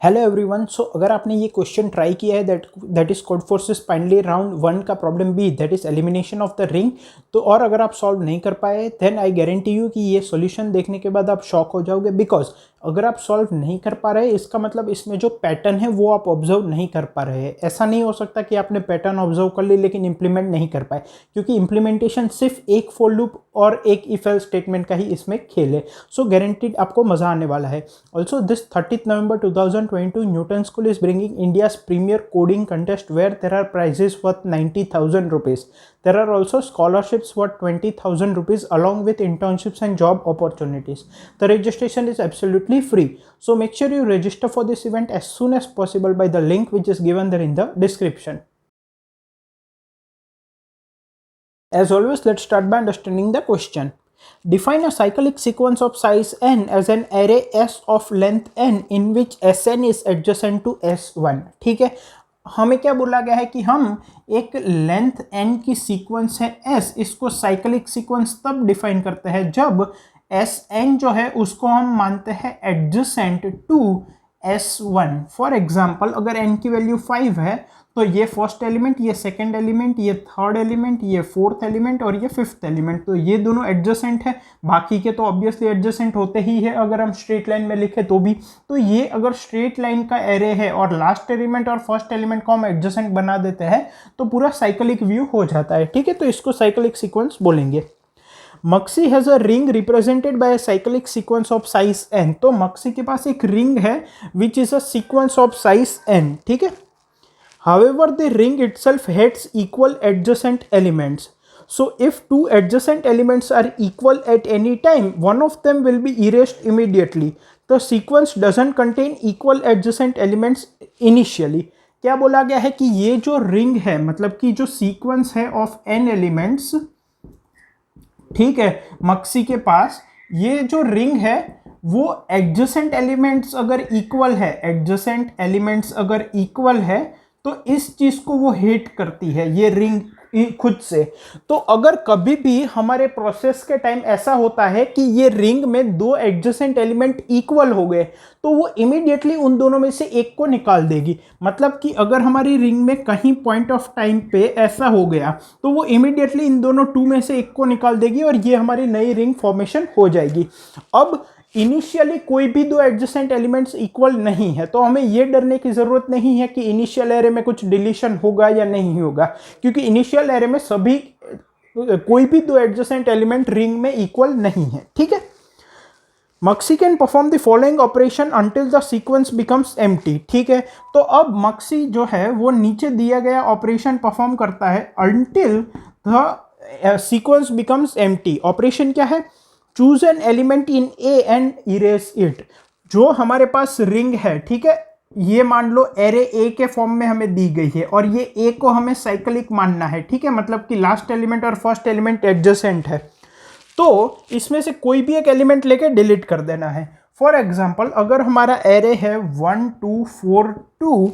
Hello everyone. सो अगर आपने ये क्वेश्चन ट्राई किया है that is Codeforces finally round 1 का problem B that is elimination of the ring, तो और अगर आप सॉल्व नहीं कर पाए देन आई गारंटी यू कि ये सॉल्यूशन देखने के बाद आप शॉक हो जाओगे। बिकॉज अगर आप सॉल्व नहीं कर पा रहे इसका मतलब इसमें जो पैटर्न है वो आप ऑब्जर्व नहीं कर पा रहे हैं। ऐसा नहीं हो सकता कि आपने पैटर्न ऑब्जर्व कर ली लेकिन इंप्लीमेंट नहीं कर पाए, क्योंकि इंप्लीमेंटेशन सिर्फ एक फॉर लूप और एक इफ एल्स स्टेटमेंट का ही इसमें खेल है। सो गारंटीड आपको मजा आने वाला है। Also this 30 November 2022 Newton school is bringing India's premier coding contest where there are prizes worth 90,000 rupees. There are also scholarships worth 20,000 rupees along with internships and job opportunities. The registration is absolutely free. So make sure you register for this event as soon as possible by the link which is given there in the description. As always, let's start by understanding the question. Define a cyclic sequence of size n as an array S of length n in which Sn is adjacent to S1. ठीक है, हमें क्या बोला गया है कि हम एक लेंथ n की सीक्वेंस है S, इसको साइक्लिक सीक्वेंस तब डिफाइन करते हैं जब Sn जो है उसको हम मानते हैं adjacent to S1. For example अगर n की वैल्यू 5 है तो ये फर्स्ट एलिमेंट, ये सेकंड एलिमेंट, ये थर्ड एलिमेंट, ये फोर्थ एलिमेंट और ये फिफ्थ एलिमेंट, तो ये दोनों एडजेसेंट है। बाकी के तो ऑब्वियसली एडजेसेंट होते ही है अगर हम स्ट्रेट लाइन में लिखे तो भी। तो ये अगर स्ट्रेट लाइन का एरे है और लास्ट एलिमेंट और फर्स्ट एलिमेंट को हम एडजेसेंट बना देते हैं तो पूरा साइक्लिक व्यू हो जाता है। ठीक है, तो इसको साइक्लिक सीक्वेंस बोलेंगे। Maksi has a ring represented by a cyclic sequence of size n। तो मक्सी के पास एक रिंग है which is a sequence of size n। ठीक है, however the ring itself has equal adjacent elements. So if two adjacent elements are equal at any time, one of them will be erased immediately. The sequence doesn't contain equal adjacent elements initially. क्या बोला गया है कि ये जो ring है, मतलब कि जो सीक्वेंस है ऑफ n एलिमेंट्स, ठीक है, मक्सी के पास ये जो रिंग है वो एडजेसेंट एलिमेंट्स अगर इक्वल है, एडजेसेंट एलिमेंट्स अगर इक्वल है तो इस चीज को वो हिट करती है ये रिंग खुद से। तो अगर कभी भी हमारे प्रोसेस के टाइम ऐसा होता है कि ये रिंग में दो एडजेसेंट एलिमेंट इक्वल हो गए तो वो इमीडिएटली उन दोनों में से एक को निकाल देगी। मतलब कि अगर हमारी रिंग में कहीं पॉइंट ऑफ टाइम पे ऐसा हो गया तो वो इमीडिएटली इन दोनों टू में से एक को निकाल देगी और ये हमारी नई रिंग फॉर्मेशन हो जाएगी। अब इनिशियली कोई भी दो एडजेसेंट एलिमेंट्स इक्वल नहीं है तो हमें यह डरने की जरूरत नहीं है कि इनिशियल एरे में कुछ डिलीशन होगा या नहीं होगा, क्योंकि इनिशियल एरे में सभी कोई भी दो एडजेसेंट एलिमेंट रिंग में इक्वल नहीं है। ठीक है, Maksi can perform the following operation until the sequence becomes empty. ठीक है, तो अब मक्सी जो है वो नीचे दिया गया ऑपरेशन परफॉर्म करता है until the sequence becomes empty. Operation क्या है? Choose an element in A and erase it. जो हमारे पास रिंग है, ठीक है, ये मान लो एरे ए के फॉर्म में हमें दी गई है और ये ए को हमें साइक्लिक मानना है। ठीक है, मतलब कि लास्ट एलिमेंट और फर्स्ट एलिमेंट एडजेसेंट है तो इसमें से कोई भी एक एलिमेंट लेके डिलीट कर देना है। फॉर एग्जाम्पल अगर हमारा एरे है 1 2 4 2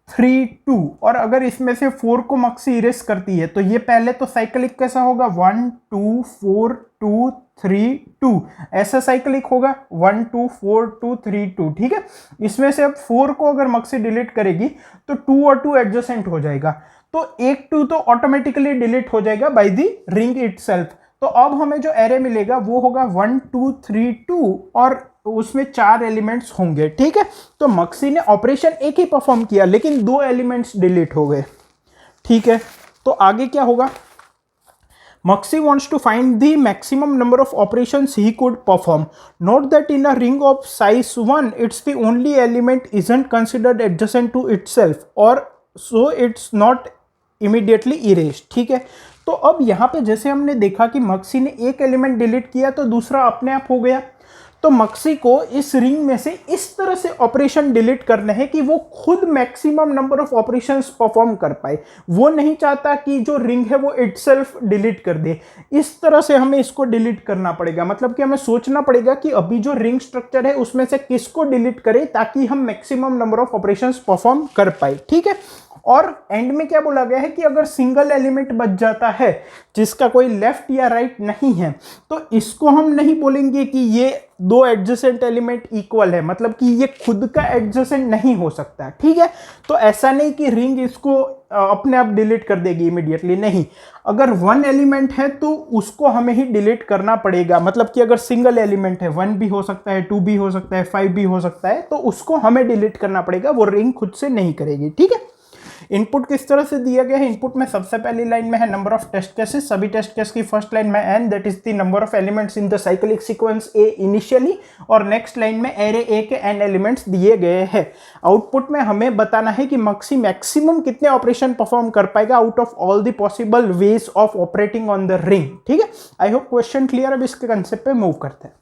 3 2 और अगर इसमें से 4 को मक्सी इरेज करती है तो ये पहले तो साइक्लिक कैसा होगा? 1 2 4 2 3 2 ऐसा साइक्लिक होगा 1 2 4 2 3 2। ठीक है, इसमें से अब 4 को अगर मक्सी डिलीट करेगी तो 2 और 2 एडजेसेंट हो जाएगा, तो एक 2 तो ऑटोमेटिकली डिलीट हो जाएगा बाय द रिंग इटसेल्फ। तो अब हमें जो एरे मिलेगा वो होगा 1 2 3 2 और उसमें 4 एलिमेंट्स होंगे। ठीक है, तो मक्सी ने ऑपरेशन एक ही परफॉर्म किया लेकिन 2 एलिमेंट्स डिलीट हो गए। ठीक है, तो आगे क्या होगा? Muxi wants to find the maximum number of operations he could perform. Note that in a ring of size 1, it's the only element isn't considered adjacent to itself or so it's not immediately erased. ठीक है, तो अब यहाँ पे जैसे हमने देखा कि मक्सी ने एक एलिमेंट डिलीट किया तो दूसरा अपने आप हो गया। तो मक्सी को इस रिंग में से इस तरह से ऑपरेशन डिलीट करने हैं कि वो खुद maximum number of operations perform कर पाए। वो नहीं चाहता कि जो रिंग है वो इटसेल्फ डिलीट कर दे। इस तरह से हमें इसको डिलीट करना पड़ेगा, मतलब कि हमें सोचना पड़ेगा कि अभी जो रिंग स्ट्रक्चर है उसमें से किसको डिलीट करें ताकि हम maximum number of operations perform कर पाए। ठीक है, और एंड में क्या बोला गया है कि अगर सिंगल एलिमेंट बच जाता है जिसका कोई लेफ्ट या राइट नहीं है, तो इसको हम नहीं बोलेंगे कि ये दो एडजेसेंट एलिमेंट इक्वल है, मतलब कि ये खुद का एडजेसेंट नहीं हो सकता, ठीक है। तो ऐसा नहीं कि रिंग इसको अपने आप डिलीट कर देगी इमीडिएटली, नहीं। अगर वन एलिमेंट है तो उसको हमें ही डिलीट करना पड़ेगा, मतलब कि अगर सिंगल एलिमेंट है, 1 भी हो सकता है, 2 भी हो सकता है, 5 भी हो सकता है, तो उसको हमें डिलीट करना पड़ेगा, वो रिंग खुद से नहीं करेगी, ठीक है। इनपुट किस तरह से दिया गया है? इनपुट में सबसे पहली लाइन में है नंबर ऑफ टेस्ट केसेस, सभी टेस्ट केस की फर्स्ट लाइन में n, that is the number of elements in the cyclic sequence A initially, और नेक्स्ट लाइन में एरे ए के n एलिमेंट्स दिए गए हैं। आउटपुट में हमें बताना है कि मक्सी मैक्सिमम कितने ऑपरेशन परफॉर्म कर पाएगा out of all the possible ways of operating on the ring, ठीक है। I hope question clear. अब इसके कंसेप्ट पे मूव करते हैं।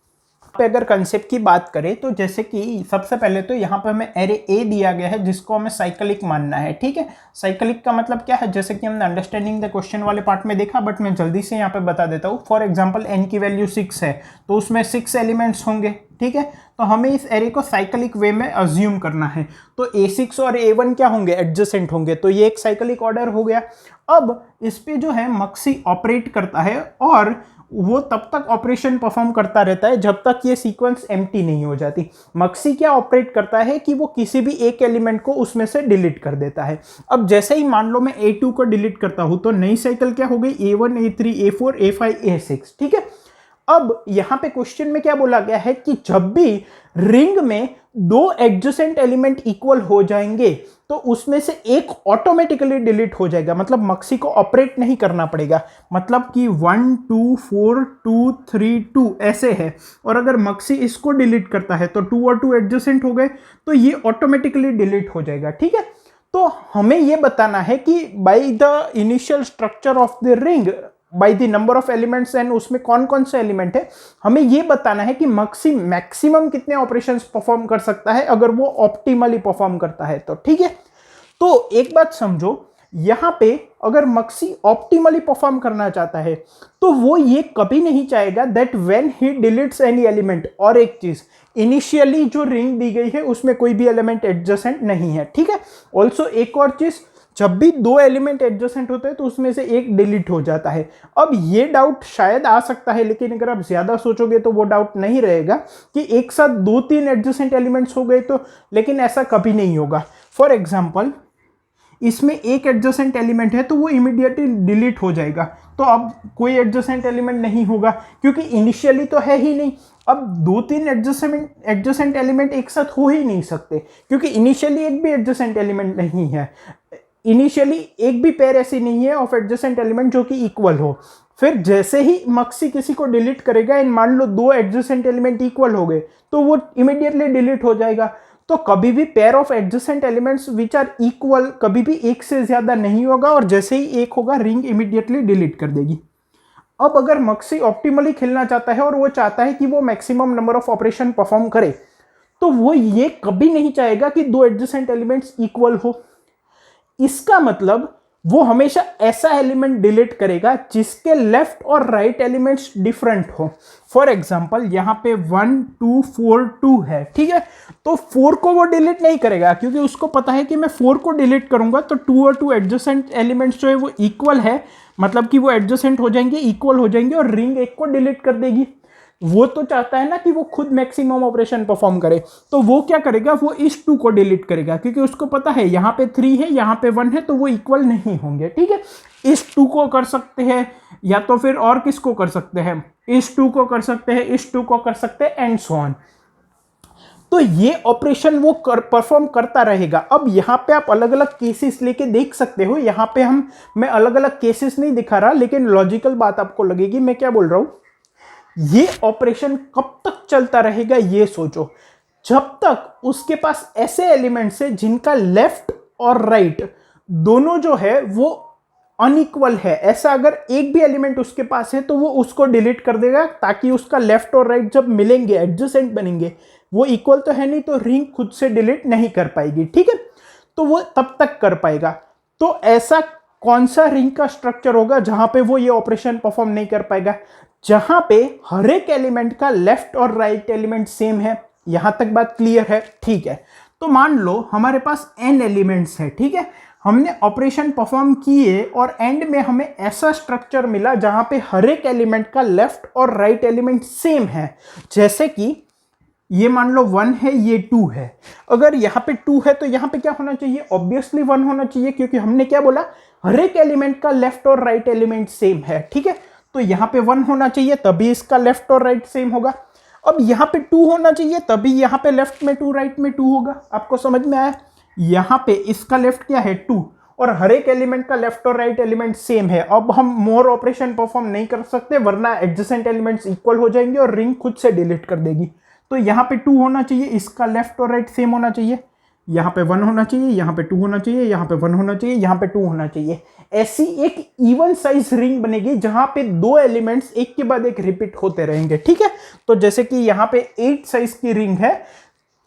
पे अगर कंसेप्ट की बात करें तो जैसे कि सबसे पहले तो यहाँ पे हमें एरे ए दिया गया है जिसको हमें साइक्लिक मानना है, ठीक है। साइक्लिक का मतलब क्या है, जैसे कि हमने अंडरस्टैंडिंग द क्वेश्चन वाले पार्ट में देखा, बट मैं जल्दी से यहाँ पे बता देता हूँ। फॉर एग्जांपल n की वैल्यू 6 है तो उसमें 6 एलिमेंट्स होंगे, ठीक है। तो हमें इस एरे को साइक्लिक वे में अज्यूम करना है। तो a6 और a1 क्या होंगे, एडजेसेंट होंगे, तो ये एक साइक्लिक ऑर्डर हो गया। अब इस पे जो है मक्सी ऑपरेट करता है और वो तब तक ऑपरेशन परफॉर्म करता रहता है जब तक ये सीक्वेंस एम्प्टी नहीं हो जाती। मक्सी क्या ऑपरेट करता है कि वो किसी भी एक एलिमेंट को उसमें से डिलीट कर देता है। अब जैसे ही मान लो मैं a2 को डिलीट करता हूं तो नई साइकिल क्या हो गई, a1 a3 a4 a5 a6, ठीक है। अब यहां पे क्वेश्चन में क्या बोला गया है कि जब भी रिंग में दो एडजेसेंट एलिमेंट इक्वल हो जाएंगे तो उसमें से एक ऑटोमेटिकली डिलीट हो जाएगा, मतलब मक्सी को ऑपरेट नहीं करना पड़ेगा। मतलब कि 1 2 4 2 3 2 ऐसे है, और अगर मक्सी इसको डिलीट करता है तो 2 और 2 एडजेसेंट हो गए तो ये ऑटोमेटिकली डिलीट हो जाएगा, ठीक है। तो हमें ये बताना है कि by the initial structure of the ring, by the number of elements and उसमें कौन कौन से एलिमेंट है, हमें यह बताना है कि मक्सी मैक्सिमम कितने ऑपरेशंस परफॉर्म कर सकता है अगर वो ऑप्टिमली परफॉर्म करता है तो, ठीक है। तो एक बात समझो, यहां पे अगर मक्सी ऑप्टिमली परफॉर्म करना चाहता है तो वो ये कभी नहीं चाहेगा that when he deletes any element, और एक चीज, इनिशियली जो रिंग दी गई है उसमें कोई भी एलिमेंट एडजेसेंट नहीं है, ठीक है। ऑल्सो एक और चीज, जब भी दो एलिमेंट एडजेसेंट होते हैं तो उसमें से एक डिलीट हो जाता है। अब ये डाउट शायद आ सकता है, लेकिन अगर आप ज्यादा सोचोगे तो वो डाउट नहीं रहेगा कि एक साथ 2-3 एडजेसेंट एलिमेंट्स हो गए तो, लेकिन ऐसा कभी नहीं होगा। फॉर एग्जाम्पल इसमें एक एडजेसेंट एलिमेंट है तो वो इमीडिएटली डिलीट हो जाएगा, तो अब कोई एडजेसेंट एलिमेंट नहीं होगा क्योंकि इनिशियली तो है ही नहीं। अब 2-3 एडजेसेंट एलिमेंट एक साथ हो ही नहीं सकते क्योंकि इनिशियली एक भी एडजेसेंट एलिमेंट नहीं है, इनिशियली एक भी पेयर ऐसी नहीं है ऑफ एडजेसेंट एलिमेंट जो कि इक्वल हो। फिर जैसे ही मक्सी किसी को डिलीट करेगा एंड मान लो दो एडजेसेंट एलिमेंट इक्वल हो गए तो वो इमीडिएटली डिलीट हो जाएगा। तो कभी भी pair of adjacent elements which are equal कभी भी एक से ज्यादा नहीं होगा, और जैसे ही एक होगा रिंग इमीडिएटली डिलीट कर देगी। अब अगर मक्सी ऑप्टिमली खेलना चाहता है और वो चाहता है कि वो maximum number of operation perform करे, तो वो ये कभी नहीं चाहेगा कि दो एडजेसेंट एलिमेंट्स इक्वल हो। इसका मतलब वो हमेशा ऐसा एलिमेंट डिलीट करेगा जिसके लेफ्ट और राइट एलिमेंट्स डिफरेंट हो। फॉर एग्जांपल यहां पे 1 2 4 2 है, ठीक है। तो 4 को वो डिलीट नहीं करेगा क्योंकि उसको पता है कि मैं 4 को डिलीट करूंगा तो 2 और 2 एडजेसेंट एलिमेंट्स जो है वो इक्वल है, मतलब कि वो एडजेसेंट हो जाएंगे, इक्वल हो जाएंगे, और रिंग एक को डिलीट कर देगी। वो तो चाहता है ना कि वो खुद मैक्सिमम ऑपरेशन परफॉर्म करे, तो वो क्या करेगा, वो इस 2 को डिलीट करेगा क्योंकि उसको पता है यहाँ पे 3 है यहाँ पे 1 है तो वो इक्वल नहीं होंगे, ठीक है। इस 2 को कर सकते हैं, या तो फिर और किसको कर सकते हैं, इस 2 को कर सकते हैं, इस 2 को कर सकते हैं, एंड सो ऑन। तो ये ऑपरेशन वो परफॉर्म करता रहेगा। अब यहाँ पे आप अलग अलग केसेस लेके देख सकते हो, यहाँ पे मैं अलग अलग केसेस नहीं दिखा रहा, लेकिन लॉजिकल बात आपको लगेगी। मैं क्या बोल रहा हूं, ये ऑपरेशन कब तक चलता रहेगा ये सोचो, जब तक उसके पास ऐसे एलिमेंट्स है जिनका लेफ्ट और राइट दोनों जो है वो अनइक्वल है। ऐसा अगर एक भी एलिमेंट उसके पास है तो वो उसको डिलीट कर देगा ताकि उसका लेफ्ट और राइट जब मिलेंगे एडजेसेंट बनेंगे, वो इक्वल तो है नहीं तो रिंग खुद से डिलीट नहीं कर पाएगी, ठीक है। तो वो तब तक कर पाएगा। तो ऐसा कौन सा रिंग का स्ट्रक्चर होगा जहां पे वो ये ऑपरेशन परफॉर्म नहीं कर पाएगा, जहां पे हर एक एलिमेंट का लेफ्ट और राइट एलिमेंट सेम है। यहां तक बात क्लियर है, ठीक है। तो मान लो हमारे पास n एलिमेंट्स है, ठीक है। हमने ऑपरेशन परफॉर्म किए और एंड में हमें ऐसा स्ट्रक्चर मिला जहां पे हर एक एलिमेंट का लेफ्ट और राइट एलिमेंट सेम है। जैसे कि ये मान लो 1 है, ये 2 है। अगर यहाँ पे 2 है तो यहाँ पे क्या होना चाहिए? ऑब्वियसली 1 होना चाहिए, क्योंकि हमने क्या बोला, हर एक एलिमेंट का लेफ्ट और राइट एलिमेंट सेम है। ठीक है, तो यहाँ पे 1 होना चाहिए, तभी इसका लेफ्ट और राइट सेम होगा। अब यहाँ पे 2 होना चाहिए, तभी यहाँ पे लेफ्ट में 2 राइट में 2 होगा। आपको समझ में आया? यहाँ पे इसका लेफ्ट क्या है? 2, और हर एक एलिमेंट का लेफ्ट और राइट एलिमेंट सेम है। अब हम मोर ऑपरेशन परफॉर्म नहीं कर सकते, वरना एडजेसेंट एलिमेंट्स इक्वल हो जाएंगे और रिंग खुद से डिलीट कर देगी। तो यहाँ पे 2 होना चाहिए, इसका लेफ्ट और राइट सेम होना चाहिए। यहाँ पे 1 होना चाहिए, यहाँ पे 2 होना चाहिए, यहाँ पे 1 होना चाहिए, यहाँ पे 2 होना चाहिए। ऐसी एक इवन साइज रिंग बनेगी जहां पे 2 एलिमेंट्स एक के बाद एक रिपीट होते रहेंगे। ठीक है, तो जैसे कि यहाँ पे 8 साइज की रिंग है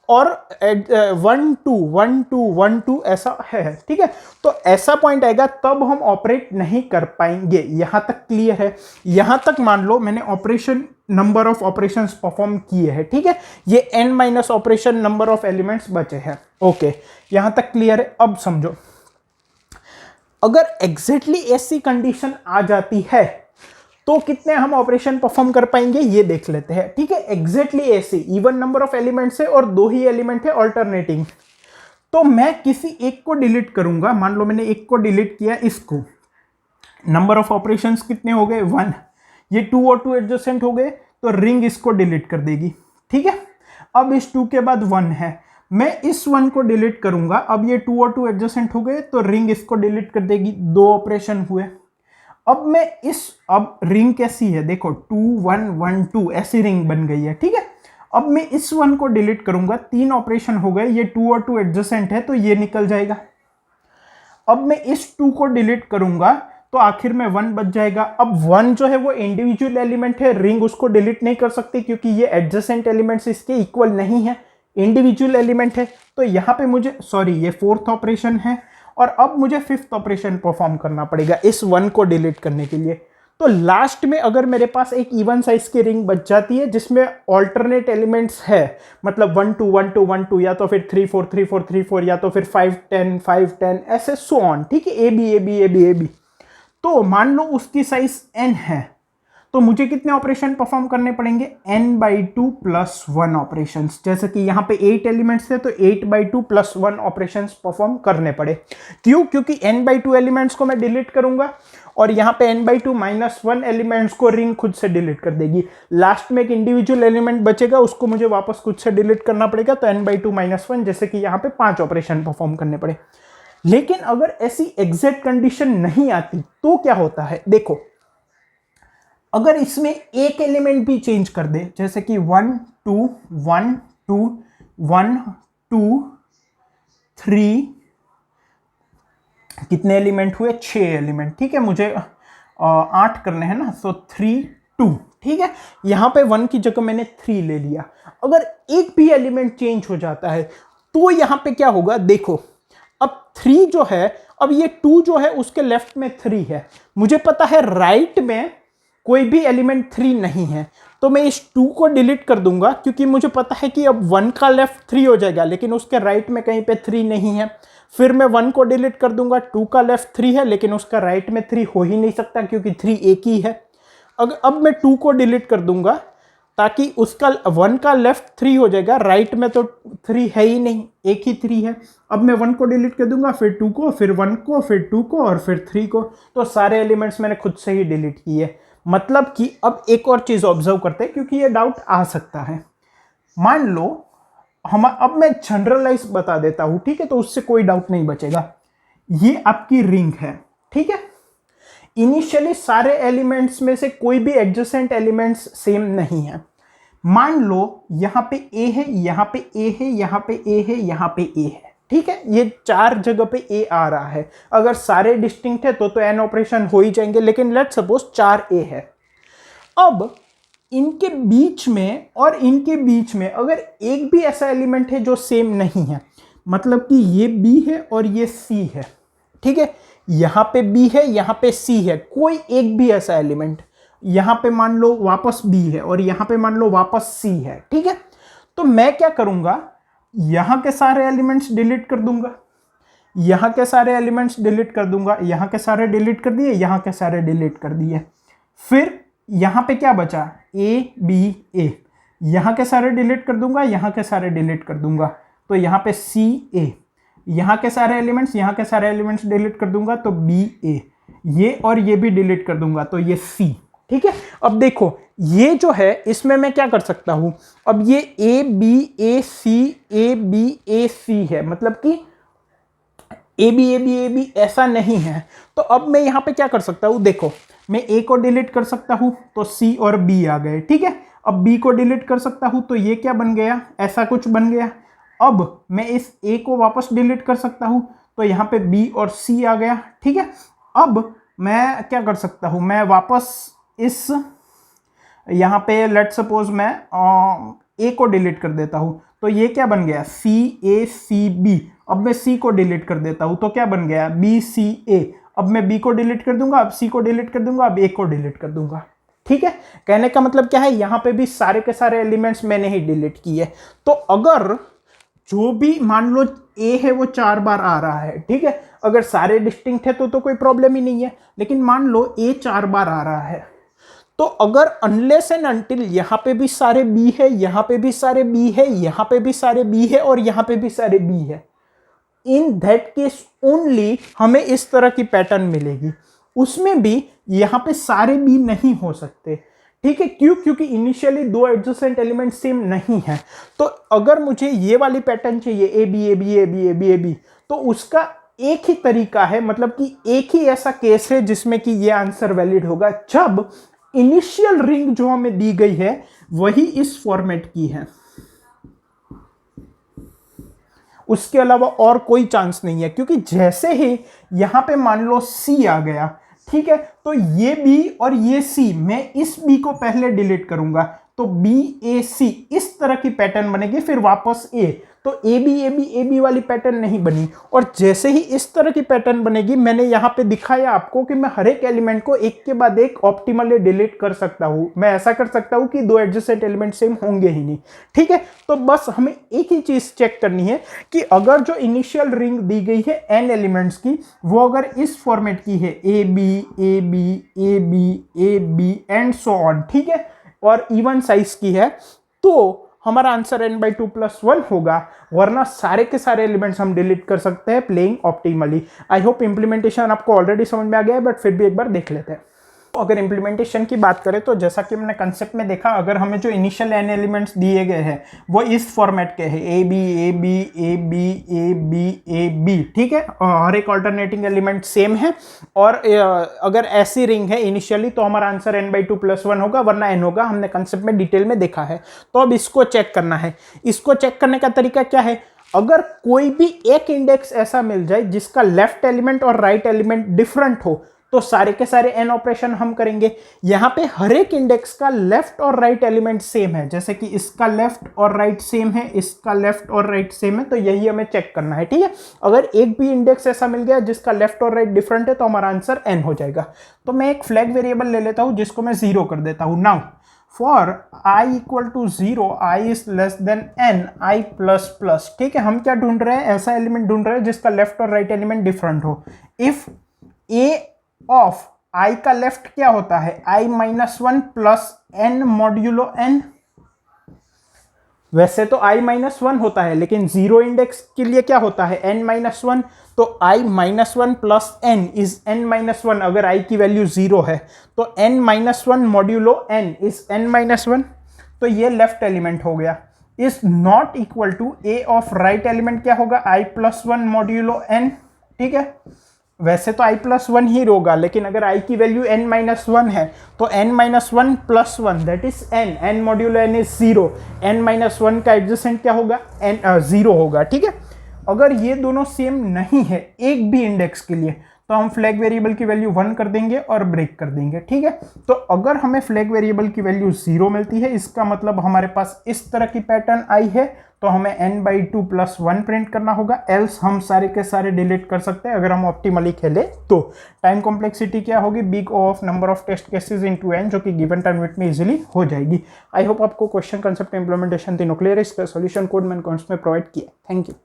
और 1 2 1 2 1 2 ऐसा है। ठीक है, तो ऐसा पॉइंट आएगा तब हम ऑपरेट नहीं कर पाएंगे। यहां तक क्लियर है? यहां तक मान लो मैंने operation number of operations perform किए हैं। ठीक है, ये n minus operation number of elements बचे हैं। ओके, यहां तक क्लियर है? अब समझो, अगर एग्जैक्टली ऐसी कंडीशन आ जाती है तो कितने हम ऑपरेशन परफॉर्म कर पाएंगे ये देख लेते हैं। ठीक है, एग्जैक्टली ऐसे इवन नंबर ऑफ एलिमेंट्स है और 2 ही एलिमेंट है ऑल्टरनेटिंग, तो मैं किसी एक को डिलीट करूंगा। मान लो मैंने एक को डिलीट किया, इसको, नंबर ऑफ ऑपरेशंस कितने हो गए? 1। ये 2 और 2 एडजेसेंट हो गए, तो रिंग इसको डिलीट कर देगी। ठीक है, अब इस 2 के बाद 1 है, मैं इस 1 को डिलीट करूंगा। अब ये 2 और 2 एडजेसेंट हो गए, तो रिंग इसको डिलीट कर देगी। 2 ऑपरेशन हुए। अब रिंग कैसी है देखो, 2 1 1 2 ऐसी रिंग बन गई है। ठीक है, अब मैं इस 1 को डिलीट करूंगा, 3 ऑपरेशन हो गए, ये 2 और 2 एडजेसेंट है तो ये निकल जाएगा। अब मैं इस 2 को डिलीट करूंगा तो आखिर में 1 बच जाएगा। अब 1 जो है वो इंडिविजुअल एलिमेंट है, रिंग उसको डिलीट नहीं कर सकती क्योंकि ये एडजेसेंट एलिमेंट्स इसके इक्वल नहीं है, इंडिविजुअल एलिमेंट है। तो यहां पे मुझे ये 4th ऑपरेशन है और अब मुझे 5th ऑपरेशन परफॉर्म करना पड़ेगा इस 1 को डिलीट करने के लिए। तो लास्ट में अगर मेरे पास एक इवन साइज की रिंग बच जाती है जिसमें ऑल्टरनेट एलिमेंट्स है, मतलब 1 2 1 2 1 2 या तो फिर 3 4 3 4 3 4 या तो फिर 5 10 5 10 ऐसे सो ऑन। ठीक है, A B A B A B A B. तो मान लो उसकी साइज n है, तो मुझे कितने ऑपरेशन परफॉर्म करने पड़ेंगे? n/2 plus 1 operation. जैसे कि यहाँ पे 8 एलिमेंट्स थे तो 8/2 प्लस 1 ऑपरेशन परफॉर्म करने पड़े। क्यों? क्योंकि n/2 एलिमेंट्स को मैं डिलीट करूंगा और यहाँ पे n/2 माइनस 1 एलिमेंट्स को रिंग खुद से डिलीट कर देगी। लास्ट में एक इंडिविजुअल एलिमेंट बचेगा, उसको मुझे वापस खुद से डिलीट करना पड़ेगा, तो n/2 माइनस 1, जैसे कि यहाँ पे 5 ऑपरेशन परफॉर्म करने पड़े। लेकिन अगर ऐसी एग्जैक्ट कंडीशन नहीं आती तो क्या होता है? देखो, अगर इसमें एक एलिमेंट भी चेंज कर दे, जैसे कि 1 2 1 2 1 2 3, कितने एलिमेंट हुए? 6 एलिमेंट। ठीक है, मुझे 8 करने हैं ना, तो 3 2। ठीक है, यहां पे 1 की जगह मैंने 3 ले लिया। अगर एक भी एलिमेंट चेंज हो जाता है तो यहां पे क्या होगा? देखो, अब 3 जो है, अब ये 2 जो है उसके लेफ्ट में 3 है, मुझे पता है राइट में कोई भी एलिमेंट 3 नहीं है, तो मैं इस 2 को डिलीट कर दूंगा क्योंकि मुझे पता है कि अब 1 का लेफ्ट 3 हो जाएगा, लेकिन उसके राइट में कहीं पे 3 नहीं है। फिर मैं 1 को डिलीट कर दूंगा, 2 का लेफ्ट 3 है लेकिन उसका राइट में 3 हो ही नहीं सकता क्योंकि 3 एक ही है। अब मैं 2 को डिलीट कर दूंगा ताकि उसका 1 का लेफ्ट 3 हो जाएगा, राइट में तो 3 है ही नहीं, एक ही 3 है। अब मैं 1 को डिलीट कर दूंगा, फिर 2 को, फिर 1 को, फिर 2 को और फिर 3 को, तो सारे एलिमेंट्स मैंने खुद से ही डिलीट किए। मतलब कि अब एक और चीज ऑब्जर्व करते हैं क्योंकि ये डाउट आ सकता है। मान लो अब मैं जनरलाइज बता देता हूं, ठीक है, तो उससे कोई डाउट नहीं बचेगा। ये आपकी रिंग है, ठीक है, इनिशियली सारे एलिमेंट्स में से कोई भी एडजेसेंट एलिमेंट्स सेम नहीं है। मान लो यहां पे ए है, यहां पे ए है, यहां पे ए है, यहां पे ए है, ठीक है, ये 4 जगह पे ए आ रहा है। अगर सारे डिस्टिंक्ट है तो n ऑपरेशन हो ही जाएंगे, लेकिन लेट्स सपोज 4 ए है। अब इनके बीच में और इनके बीच में अगर एक भी ऐसा एलिमेंट है जो सेम नहीं है, मतलब कि ये बी है और ये सी है, ठीक है, यहां पे बी है, यहां पे सी है, कोई एक भी ऐसा एलिमेंट, यहां पे मान लो वापस बी है और यहां पे मान लो वापस सी है, ठीक है, तो मैं क्या करूंगा, यहां के सारे एलिमेंट्स डिलीट कर दूंगा, यहाँ के सारे एलिमेंट्स डिलीट कर दूंगा, यहाँ के सारे डिलीट कर दिए, यहाँ के सारे डिलीट कर दिए। फिर यहाँ पे क्या बचा, ए बी ए, यहाँ के सारे डिलीट कर दूंगा, यहाँ के सारे डिलीट कर दूंगा, तो यहाँ पे सी ए, यहाँ के सारे एलिमेंट्स, यहाँ के सारे एलिमेंट्स डिलीट कर दूंगा तो बी ए, ये और ये भी डिलीट कर दूंगा तो ये सी। ठीक है, अब देखो ये जो है इसमें मैं क्या कर सकता हूं, अब ये ए बी ए बी सी है, मतलब कि ए बी ऐसा नहीं है। तो अब मैं यहां पे क्या कर सकता हूं, देखो मैं ए को डिलीट कर सकता हूं तो सी और बी आ गए। ठीक है, अब बी को डिलीट कर सकता हूं तो ये क्या बन गया, ऐसा कुछ बन गया। अब मैं इस ए को वापस डिलीट कर सकता हूं तो यहाँ पे बी और सी आ गया। ठीक है, अब मैं क्या कर सकता हूं, मैं वापस इस यहाँ पे लेट सपोज मैं ए को डिलीट कर देता हूं तो ये क्या बन गया, सी ए सी बी। अब मैं सी को डिलीट कर देता हूं तो क्या बन गया, बी सी ए। अब मैं बी को डिलीट कर दूंगा, अब सी को डिलीट कर दूंगा, अब ए को डिलीट कर दूंगा। ठीक है, कहने का मतलब क्या है, यहां पे भी सारे के सारे एलिमेंट्स मैंने ही डिलीट किए। तो अगर जो भी मान लो ए है वो 4 बार आ रहा है, ठीक है, अगर सारे डिस्टिंक्ट है तो कोई प्रॉब्लम ही नहीं है। लेकिन मान लो ए 4 बार आ रहा है, तो अगर अनलेस एंड अनटिल यहां पे भी सारे बी है, यहां पे भी सारे बी है, यहां पे भी सारे बी है और यहां पे भी सारे बी है, इन दैट केस ओनली हमें इस तरह की पैटर्न मिलेगी। उसमें भी यहां पे सारे बी नहीं हो सकते। ठीक है, क्यों, क्योंकि इनिशियली दो एडजेसेंट एलिमेंट सेम नहीं है। तो अगर मुझे ये वाली पैटर्न चाहिए A B A B A B A B A B, तो उसका एक ही तरीका है, मतलब कि एक ही ऐसा केस है जिसमें कि ये आंसर वैलिड होगा, जब इनिशियल रिंग जो हमें दी गई है वही इस फॉर्मेट की है, उसके अलावा और कोई चांस नहीं है। क्योंकि जैसे ही यहां पे मान लो सी आ गया, ठीक है, तो ये बी और ये सी, मैं इस बी को पहले डिलीट करूंगा तो बी ए सी इस तरह की पैटर्न बनेगी, फिर वापस ए, तो ए बी वाली पैटर्न नहीं बनी। और जैसे ही इस तरह की पैटर्न बनेगी, मैंने यहां पे दिखाया आपको कि मैं हर एक एलिमेंट को एक के बाद एक ऑप्टिमली डिलीट कर सकता हूं। मैं ऐसा कर सकता हूं कि दो एडजेसेंट एलिमेंट सेम होंगे ही नहीं। ठीक है, तो बस हमें एक ही चीज चेक करनी है कि अगर जो इनिशियल रिंग दी गई है एन एलिमेंट्स की, वो अगर इस फॉर्मेट की है A B A B A B A B and so on, ठीक है, और इवन साइज की है, तो हमारा आंसर n/2+1 होगा। वरना सारे के सारे एलिमेंट्स हम डिलीट कर सकते हैं playing optimally. I hope implementation आपको ऑलरेडी समझ में आ गया है, बट फिर भी एक बार देख लेते हैं। तो अगर इंप्लीमेंटेशन की बात करें तो जैसा कि हमने कंसेप्ट में देखा, अगर हमें जो इनिशियल n एलिमेंट्स दिए गए हैं वो इस फॉर्मेट के हैं, A B A B A B A B A B, ठीक है, हर एक ऑल्टरनेटिंग एलिमेंट सेम है, और अगर ऐसी रिंग है इनिशियली तो हमारा आंसर n/2+1 होगा, वरना n होगा। हमने कंसेप्ट में डिटेल में देखा है। तो अब इसको चेक करना है। इसको चेक करने का तरीका क्या है, अगर कोई भी एक इंडेक्स ऐसा मिल जाए जिसका लेफ्ट एलिमेंट और राइट एलिमेंट डिफरेंट हो, तो सारे के सारे n ऑपरेशन हम करेंगे। यहां पे हर एक इंडेक्स का लेफ्ट और राइट एलिमेंट सेम है, जैसे कि इसका लेफ्ट और राइट सेम है, इसका लेफ्ट और राइट सेम है, तो यही हमें चेक करना है। ठीक है, अगर एक भी इंडेक्स ऐसा मिल गया जिसका लेफ्ट और राइट डिफरेंट है तो हमारा आंसर n हो जाएगा। तो मैं एक फ्लैग वेरिएबल ले लेता हूं जिसको मैं 0 कर देता हूं। Now for i = 0, i is less than n, i ++, ठीक है, हम क्या ढूंढ रहे हैं, ऐसा एलिमेंट ढूंढ रहे हैं जिसका लेफ्ट और राइट एलिमेंट डिफरेंट हो। इफ a ऑफ i का लेफ्ट क्या होता है, i -1 plus n modulo n, वैसे तो i -1 होता है, लेकिन 0 इंडेक्स के लिए क्या होता है, n-1, तो i -1 plus n is n-1। अगर i की वैल्यू 0 है तो n-1 modulo n is n-1, तो ये लेफ्ट एलिमेंट हो गया। Is not equal to a of right element क्या होगा, i +1 मॉड्यूलो n, ठीक है, वैसे तो i+1 ही होगा, लेकिन अगर i की वैल्यू n-1 है तो n-1 + 1 that is n modulo n is 0, n-1 का एडजेसेंट क्या होगा, 0 होगा। ठीक है, अगर ये दोनों सेम नहीं है एक भी इंडेक्स के लिए, तो हम फ्लैग वेरिएबल की वैल्यू 1 कर देंगे और ब्रेक कर देंगे। ठीक है, तो अगर हमें फ्लैग वेरिएबल की वैल्यू 0 मिलती है, इसका मतलब हमारे पास इस तरह की पैटर्न आई है, तो हमें n/2+1 प्रिंट करना होगा, एल्स हम सारे के सारे डिलीट कर सकते हैं अगर हम ऑप्टिमली खेले तो। टाइम कॉम्प्लेक्सिटी क्या होगी, big O of number of test cases into n, जो कि गिवन टाइम यूनिट में इजीली हो जाएगी। आई होप आपको क्वेश्चन, कंसेप्ट, इंप्लीमेंटेशन तीनों क्लियर है। इसका सॉल्यूशन कोड मैंने कमेंट्स में प्रोवाइड किया। Thank you.